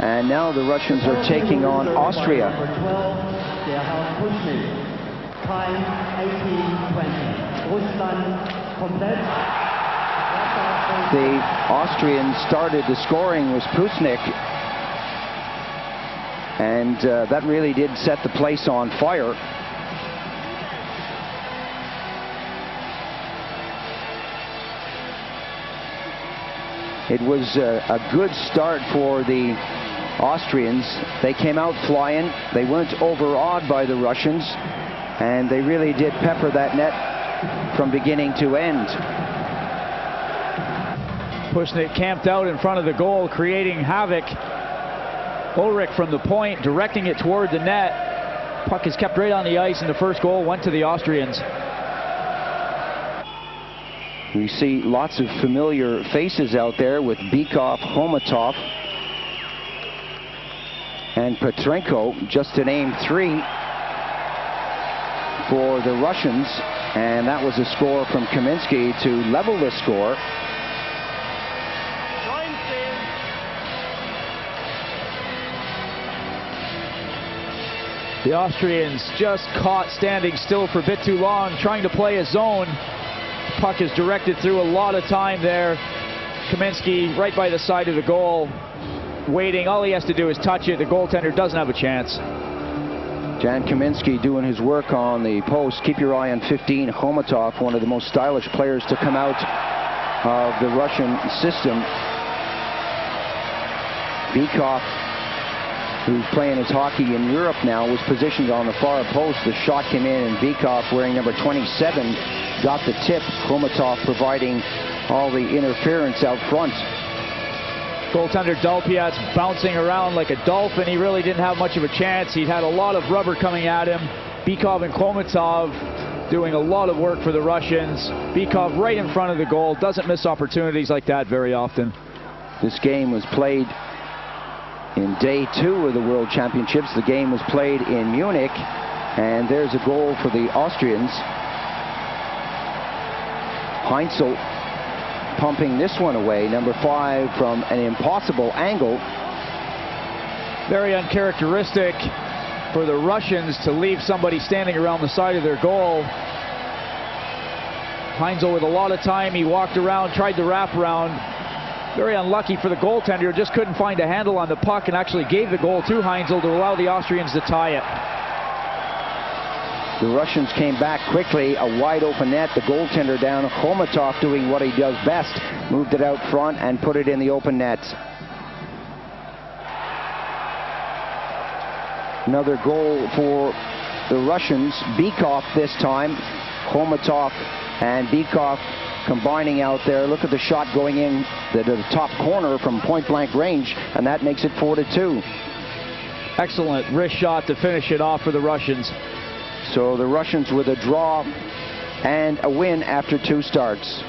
And now the Russians are taking on Austria. The Austrians started the scoring was Pusnik, and that really did set the place on fire. It was a good start for the Austrians. They came out flying. They weren't overawed by the Russians, and they really did pepper that net from beginning to end. Pusnik camped out in front of the goal, creating havoc. Ulrich from the point, directing it toward the net. Puck is kept right on the ice, and the first goal went to the Austrians. We see lots of familiar faces out there with Bykov, Khomatov, and Petrenko, just to name three for the Russians. And that was a score from Kaminsky to level the score. The Austrians just caught standing still for a bit too long, trying to play a zone. Puck is directed through a lot of time there. Kaminsky right by the side of the goal, waiting. All he has to do is touch it. The goaltender doesn't have a chance. Jan Kaminsky doing his work on the post. Keep your eye on 15, Khomatov, one of the most stylish players to come out of the Russian system. Bykov, who's playing his hockey in Europe now, was positioned on the far post. The shot came in, and Bykov, wearing number 27, got the tip. Khomatov providing all the interference out front. Goaltender Dalpiat's bouncing around like a dolphin. He really didn't have much of a chance. He'd had a lot of rubber coming at him. Bykov and Khomatov doing a lot of work for the Russians. Bykov right in front of the goal. Doesn't miss opportunities like that very often. This game was played in day 2 of the World Championships. The game was played in Munich, and there's a goal for the Austrians. Heinzel pumping this one away, number 5, from an impossible angle. Very uncharacteristic for the Russians to leave somebody standing around the side of their goal. Heinzel with a lot of time. He walked around, tried the wraparound. Very unlucky for the goaltender, just couldn't find a handle on the puck and actually gave the goal to Heinzel to allow the Austrians to tie it. The Russians came back quickly, a wide open net, the goaltender down, Khomatov doing what he does best, moved it out front and put it in the open net. Another goal for the Russians, Bykov this time. Khomatov and Bykov combining out there. Look at the shot going in to the top corner from point-blank range, and that makes it 4-2. Excellent wrist shot to finish it off for the Russians. So the Russians with a draw and a win after 2 starts.